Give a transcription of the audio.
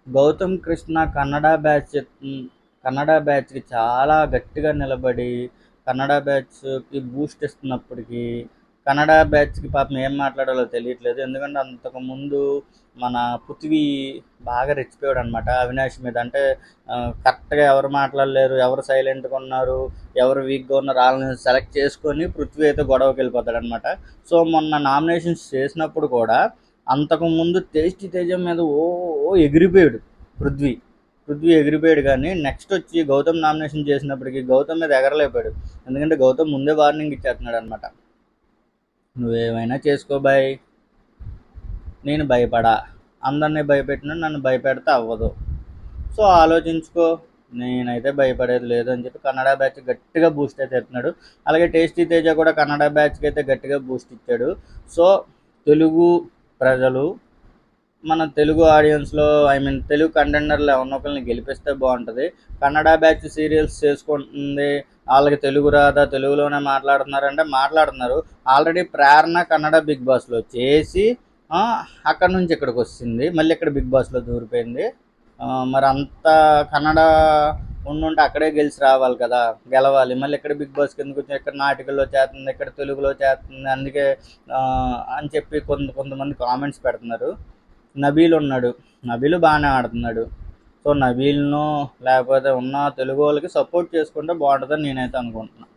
గౌతమ్ కృష్ణ కన్నడ బ్యాచ్‌కి చాలా గట్టిగా నిలబడి, కన్నడ బ్యాచ్‌కి బూస్ట్ ఇస్తున్నప్పటికీ, కన్నడ బ్యాచ్‌కి పాపం ఏం మాట్లాడాలో తెలియట్లేదు. ఎందుకంటే అంతకుముందు మన పృథ్వీ బాగా రెచ్చిపోయాడనమాట అవినాష్ మీద. అంటే కరెక్ట్‌గా ఎవరు మాట్లాడలేరు, ఎవరు సైలెంట్‌గా ఉన్నారు, ఎవరు వీక్‌గా ఉన్నారు ఆళ్ళని సెలెక్ట్ చేసుకొని పృథ్వీ అయితే గొడవకెళ్ళిపోతాడనమాట. సో, మొన్న నామినేషన్స్ చేసినప్పుడు కూడా అంతకుముందు టేస్టీ తేజ మీద ఎగిరిపోయాడు పృథ్వీ. పృథ్వీ ఎగిరిపోయాడు కానీ నెక్స్ట్ వచ్చి గౌతమ్ నామినేషన్ చేసినప్పటికీ గౌతమ్ మీద ఎగరలేపాడు. ఎందుకంటే గౌతమ్ ముందే వార్నింగ్ ఇచ్చేస్తున్నాడు అనమాట. నువ్వేమైనా చేసుకో బాయ్, నేను భయపడా, అందరినీ భయపెట్టినా నన్ను భయపెడితే అవ్వదు. సో ఆలోచించుకో, నేనైతే భయపడేది లేదు అని చెప్పి కన్నడ బ్యాచ్ గట్టిగా బూస్ట్ అయితే ఇస్తున్నాడు. అలాగే టేస్టీ తేజ కూడా కన్నడ బ్యాచ్కి అయితే గట్టిగా బూస్ట్ ఇచ్చాడు. సో తెలుగు ప్రజలు, మన తెలుగు ఆడియన్స్లో, ఐ మీన్ తెలుగు కంటెండర్లు ఎవరినో ఒకరిని గెలిపిస్తే బాగుంటుంది. కన్నడ బ్యాచ్ సీరియల్స్ చేసుకుంటుంది, వాళ్ళకి తెలుగు రాదా, తెలుగులోనే మాట్లాడుతున్నారంటే మాట్లాడుతున్నారు. ఆల్రెడీ ప్రేరణ కన్నడ బిగ్ బాస్లో చేసి అక్కడ నుంచి ఇక్కడికి వచ్చింది, మళ్ళీ ఇక్కడ బిగ్ బాస్లో దూరిపోయింది. మరి అంత కన్నడ ఉండుంటే అక్కడే గెలిచి రావాలి కదా, గెలవాలి. మళ్ళీ ఇక్కడ బిగ్ బాస్కి ఎందుకు వచ్చింది, ఇక్కడ నాటికల్లో చేస్తుంది, ఇక్కడ తెలుగులో చేస్తుంది, అందుకే అని చెప్పి కొంతమంది కామెంట్స్ పెడుతున్నారు. నబీల్ ఉన్నాడు, నబీల్ బాగానే ఆడుతున్నాడు. సో నబీల్ను లేకపోతే ఉన్న తెలుగు వాళ్ళకి సపోర్ట్ చేసుకుంటే బాగుంటుందని నేనైతే అనుకుంటున్నాను.